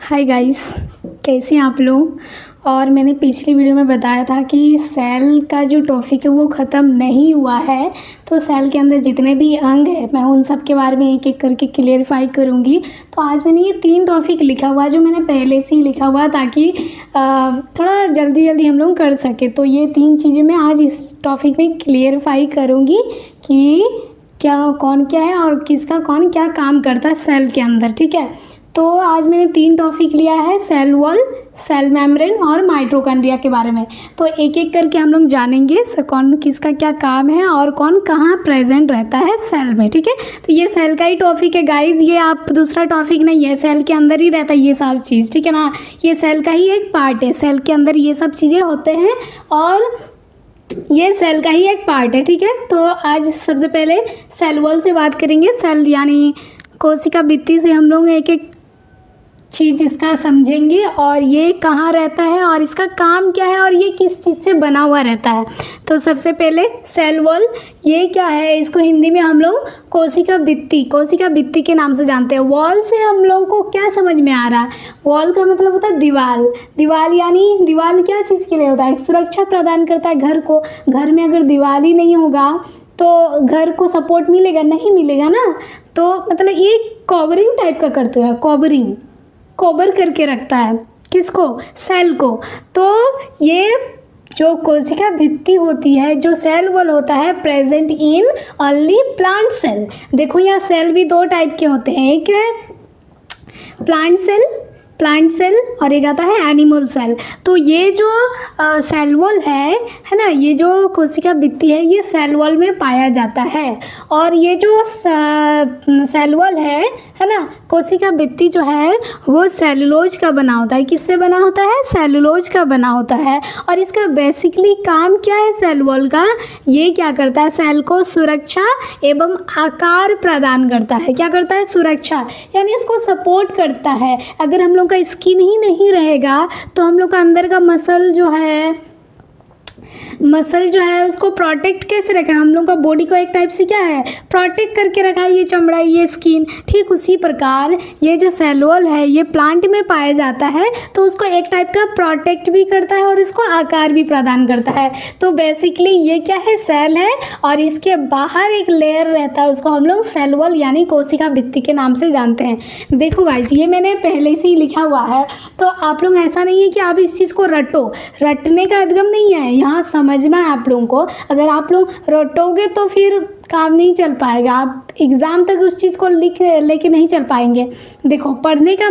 Hi guys, कैसे हैं आप लोग। और मैंने पिछली वीडियो में बताया था कि सेल का जो टॉपिक है वो ख़त्म नहीं हुआ है। तो सेल के अंदर जितने भी अंग हैं मैं उन सब के बारे में एक एक करके क्लियरिफाई करूँगी। तो आज मैंने ये 3 टॉपिक लिखा हुआ जो मैंने पहले से ही लिखा हुआ ताकि थोड़ा जल्दी जल्दी हम लोग कर सकें। तो ये 3 चीज़ें मैं आज इस टॉपिक में क्लियरिफाई करूँगी कि कौन क्या है और किसका कौन क्या काम करता है सेल के अंदर। ठीक है, तो आज मैंने 3 टॉपिक लिया है, सेल वॉल, सेल मेम्ब्रेन और माइटोकॉन्ड्रिया के बारे में। तो एक एक करके हम लोग जानेंगे कौन किसका क्या काम है और कौन कहाँ प्रेजेंट रहता है सेल में। ठीक है, तो ये सेल का ही टॉपिक है गाइज, ये आप दूसरा टॉपिक नहीं है, सेल के अंदर ही रहता है ये सारी चीज़। ठीक है ना, ये सेल का ही एक पार्ट है, सेल के अंदर ये सब चीज़ें होते हैं और ये सेल का ही एक पार्ट है। ठीक है, तो आज सबसे पहले सेल वॉल से बात करेंगे। सेल यानी कोशिका भित्ति से हम लोग एक एक चीज़ इसका समझेंगे और ये कहाँ रहता है और इसका काम क्या है और ये किस चीज़ से बना हुआ रहता है। तो सबसे पहले सेल वॉल, ये क्या है, इसको हिंदी में हम लोग कोशिका भित्ति के नाम से जानते हैं। वॉल से हम लोग को क्या समझ में आ रहा है, वॉल का मतलब होता है दीवार यानी दीवार क्या चीज़ के लिए होता है, सुरक्षा प्रदान करता है घर को। घर में अगर दीवार ही नहीं होगा तो घर को सपोर्ट मिलेगा, नहीं मिलेगा ना। तो मतलब ये कवरिंग टाइप का करते हैं, कवर करके रखता है किसको, सेल को। तो ये जो कोशिका भित्ति होती है, जो सेल वॉल होता है, present in only plant cell. देखो यहाँ सेल भी 2 टाइप के होते हैं, एक है प्लांट सेल और एक आता है एनिमल सेल। तो ये जो सेल वॉल है ना, ये जो कोशिका भित्ति है ये सेल वॉल में पाया जाता है। और ये जो सेल वॉल है ना, कोशिका भित्ति जो है वो सेलुलोज का बना होता है। किससे बना होता है, सेलुलोज का बना होता है। और इसका बेसिकली काम क्या है सेल वॉल का, ये क्या करता है, सेल को सुरक्षा एवं आकार प्रदान करता है। क्या करता है, सुरक्षा यानी इसको सपोर्ट करता है। अगर हम लोग का स्किन ही नहीं रहेगा तो हम लोग का अंदर का मसल जो है उसको प्रोटेक्ट कैसे रखा है, हम लोग का बॉडी को एक टाइप से क्या है, प्रोटेक्ट करके रखा है, ये चमड़ा, ये स्किन। ठीक उसी प्रकार ये जो सेल वॉल है ये प्लांट में पाया जाता है, तो उसको एक टाइप का प्रोटेक्ट भी करता है और इसको आकार भी प्रदान करता है। तो बेसिकली ये क्या है, सेल है और इसके बाहर एक लेयर रहता है, उसको हम लोग सेल वॉल यानी कोशिका भित्ति के नाम से जानते हैं। देखो गाइस, ये मैंने पहले से ही लिखा हुआ है, तो आप लोग ऐसा नहीं है कि आप इस चीज़ को रटने का उद्गम नहीं है, यहाँ समझना है आप लोगों को। अगर आप लोग रटोगे तो फिर काम नहीं चल पाएगा, आप एग्ज़ाम तक उस चीज़ को लेके नहीं चल पाएंगे। देखो, पढ़ने का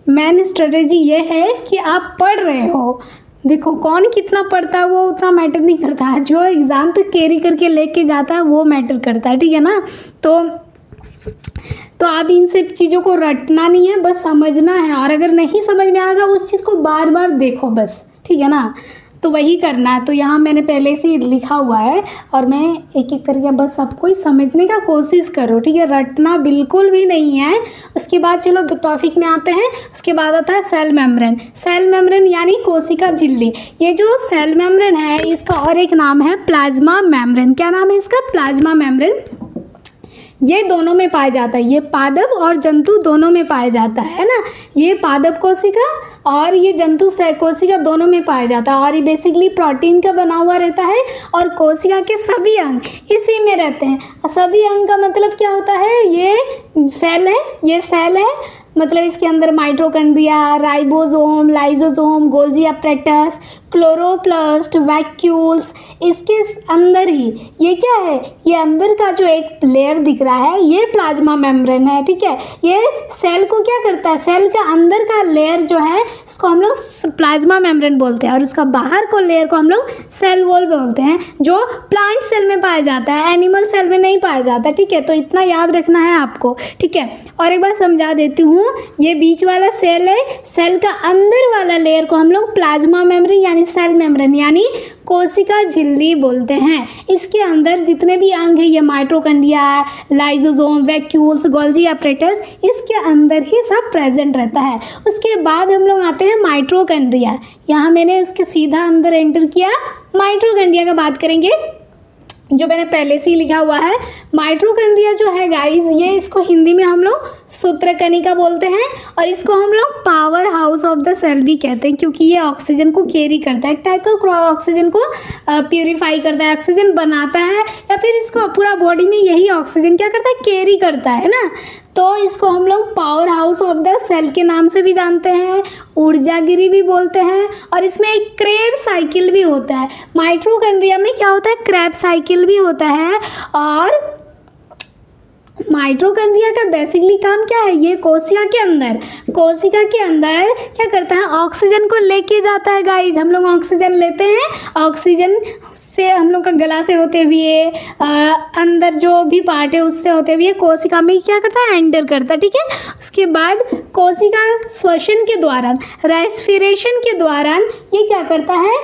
मेन स्ट्रेटेजी ये है कि आप पढ़ रहे हो। देखो, कौन कितना पढ़ता है वो उतना मैटर नहीं करता है, जो एग्ज़ाम तक कैरी करके लेके जाता है वो मैटर करता है। ठीक है ना, तो आप इन सब चीज़ों को रटना नहीं है, बस समझना है। और अगर नहीं समझ में आएगा उस चीज़ को बार बार देखो बस, ठीक है ना, तो वही करना है। तो यहाँ मैंने पहले से ही लिखा हुआ है और मैं एक एक करके बस सबको ही समझने का कोशिश करो। ठीक है, रटना बिल्कुल भी नहीं है। उसके बाद चलो टॉपिक में आते हैं। उसके बाद आता है सेल मेम्ब्रेन यानी कोशिका झिल्ली। ये जो सेल मेम्ब्रेन है इसका और एक नाम है प्लाज्मा मेम्ब्रेन। क्या नाम है इसका, प्लाज्मा मेम्ब्रेन। ये दोनों में पाया जाता है, ये पादप और जंतु दोनों में पाया जाता है ना। ये पादप कोशिका और ये जंतु कोशिका दोनों में पाया जाता है और ये बेसिकली प्रोटीन का बना हुआ रहता है। और कोशिका के सभी अंग इसी में रहते हैं। सभी अंग का मतलब क्या होता है, ये सेल है, मतलब इसके अंदर mitochondria, ribosome, lysosome, Golgi apparatus, chloroplast, vacuoles, इसके अंदर ही ये क्या है, ये अंदर का जो एक लेयर दिख रहा है ये प्लाज्मा मेम्ब्रेन है। ठीक है, ये सेल को क्या करता है, सेल का अंदर का लेयर जो है इसको हम लोग प्लाज्मा मेम्ब्रेन बोलते हैं और उसका बाहर को लेयर को हम लोग सेल वॉल बोलते हैं, जो प्लांट सेल में पाया जाता है, एनिमल सेल में नहीं पाया जाता। ठीक है, तो इतना याद रखना है आपको। ठीक है, और एक बार समझा देती हूँ, ये बीच वाला सेल है, सेल का अंदर वाला लेयर को हम लोग प्लाज्मा मेम्ब्रेन यानी सेल मेम्ब्रेन यानी कोशिका झिल्ली बोलते हैं। इसके अंदर जितने भी अंग है, ये mitochondria, lysosome, vacuoles, Golgi apparatus, इसके अंदर ही सब प्रेजेंट रहता है। उसके बाद हम लोग आते हैं माइटोकॉन्ड्रिया। यहाँ मैंने उसके सीधा अंदर एंटर किया, माइटोकॉन्ड्रिया का बात करेंगे। जो मैंने पहले से ही लिखा हुआ है। माइटोकॉन्ड्रिया जो है गाइज, ये इसको हिंदी में हम लोग सूत्रकणिका बोलते हैं और इसको हम लोग power house of the cell भी कहते हैं, क्योंकि ये ऑक्सीजन को कैरी करता है, एक टाइप का ऑक्सीजन को प्यूरिफाई करता है, ऑक्सीजन बनाता है, या फिर इसको पूरा बॉडी में यही ऑक्सीजन क्या करता है, कैरी करता है ना। तो इसको हम लोग power house of the cell के नाम से भी जानते हैं, ऊर्जागिरी भी बोलते हैं, और इसमें एक क्रेब साइकिल भी होता है। माइटोकॉन्ड्रिया में क्या होता है, क्रेब साइकिल भी होता है। और माइटोकॉन्ड्रिया का बेसिकली काम क्या है, ये कोशिका के अंदर क्या करता है, ऑक्सीजन को लेके जाता है गाइज। हम लोग ऑक्सीजन लेते हैं, ऑक्सीजन से हम लोग का गला से होते हुए अंदर जो भी पार्ट है उससे होते हुए कोशिका में क्या करता है, एंटर करता है, ठीक है। उसके बाद कोशिका श्वसन के दौरान, रेस्पिरेशन के दौरान ये क्या करता है,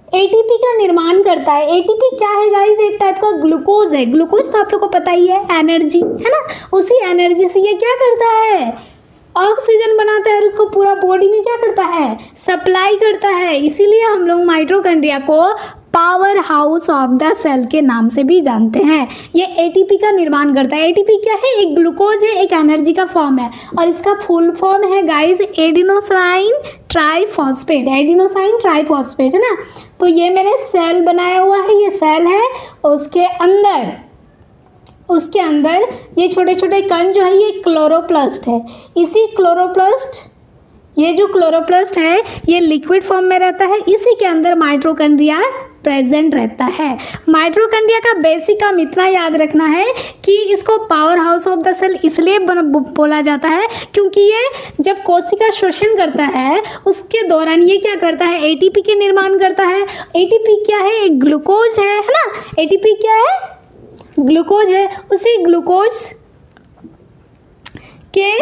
एटीपी का निर्माण करता है। एटीपी क्या है गाइस, एक टाइप का ग्लूकोज है। ग्लूकोज तो आप लोग को पता ही है, एनर्जी है ना। उसी एनर्जी से ये क्या करता है, ऑक्सीजन बनाता है और उसको पूरा बॉडी में क्या करता है, सप्लाई करता है। इसीलिए हम लोग माइटोकॉन्ड्रिया को power house of the cell के नाम से भी जानते हैं। ये एटीपी का निर्माण करता है। एटीपी क्या है, एक ग्लूकोज है, एक एनर्जी का फॉर्म है, और इसका फुल फॉर्म है guys adenosine triphosphate. Adenosine triphosphate है ना। तो ये मैंने सेल बनाया हुआ है, ये सेल है, उसके अंदर ये छोटे छोटे कण जो है ये क्लोरोप्लास्ट है। इसी क्लोरोप्लास्ट, ये जो क्लोरोप्लास्ट है ये लिक्विड फॉर्म में रहता है, इसी के अंदर माइटोकॉन्ड्रिया प्रेजेंट रहता है। माइटोकॉन्ड्रिया का बेसिक काम इतना याद रखना है कि इसको power house of the cell इसलिए बोला जाता है क्योंकि ये जब कोशिका श्वसन करता है उसके दौरान ये क्या करता है, एटीपी के निर्माण करता है। एटीपी क्या है, एक ग्लूकोज है ना। एटीपी क्या है, ग्लूकोज है। उसी ग्लूकोज के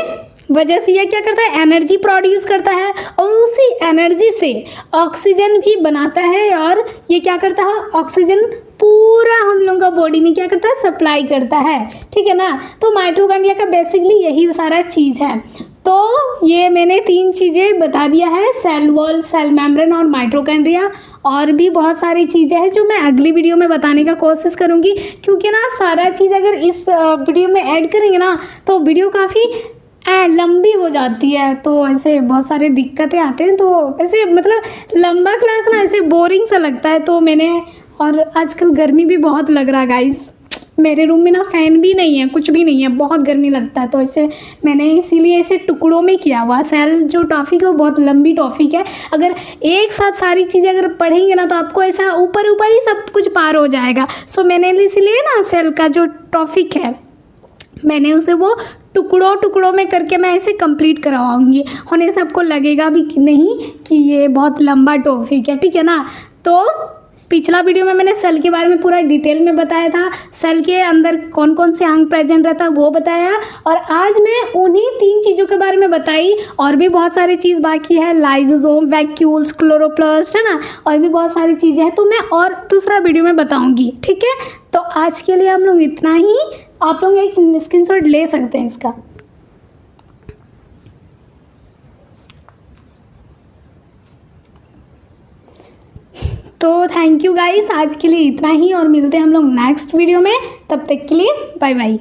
वजह से ये क्या करता है, एनर्जी प्रोड्यूस करता है, और उसी एनर्जी से ऑक्सीजन भी बनाता है, और ये क्या करता है, ऑक्सीजन पूरा हम लोग का बॉडी में क्या करता है, सप्लाई करता है, ठीक है ना। तो माइटोकॉन्ड्रिया का बेसिकली यही सारा चीज़ है। तो ये मैंने 3 चीज़ें बता दिया है, सेल वॉल, सेल मेम्ब्रेन और माइटोकॉन्ड्रिया। और भी बहुत सारी चीज़ें हैं जो मैं अगली वीडियो में बताने का कोशिश करूँगी, क्योंकि ना सारा चीज़ अगर इस वीडियो में ऐड करेंगे ना तो वीडियो काफ़ी लंबी हो जाती है, तो ऐसे बहुत सारे दिक्कतें आते हैं। तो ऐसे मतलब लंबा क्लास ना ऐसे बोरिंग सा लगता है। तो मैंने, और आजकल गर्मी भी बहुत लग रहा है गाइस, मेरे रूम में ना फ़ैन भी नहीं है, कुछ भी नहीं है, बहुत गर्मी लगता है। तो ऐसे मैंने इसीलिए ऐसे टुकड़ों में किया हुआ। सेल जो टॉपिक है वो बहुत लंबी टॉपिक है, अगर एक साथ सारी चीज़ें अगर पढ़ेंगे ना तो आपको ऐसा ऊपर ऊपर ही सब कुछ पार हो जाएगा। सो मैंने इसीलिए ना सेल का जो टॉपिक है मैंने उसे वो टुकड़ों में करके मैं ऐसे कंप्लीट करवाऊंगी। होने से आपको लगेगा भी कि नहीं कि ये बहुत लंबा टॉपिक है, ठीक है ना। तो पिछला वीडियो में मैंने सेल के बारे में पूरा डिटेल में बताया था, सेल के अंदर कौन कौन से अंग प्रेजेंट रहता है वो बताया, और आज मैं उन्हीं 3 चीज़ों के बारे में बताई। और भी बहुत सारी चीज़ बाकी है, लाइजोसोम, वैक्यूल्स, क्लोरोप्लास्ट है ना, और भी बहुत सारी चीज़ें हैं, तो मैं और दूसरा वीडियो में बताऊँगी, ठीक है। तो आज के लिए हम लोग इतना ही। आप लोग एक स्क्रीनशॉट ले सकते हैं इसका। तो थैंक यू गाइस, आज के लिए इतना ही, और मिलते हैं हम लोग नेक्स्ट वीडियो में। तब तक के लिए बाय बाय।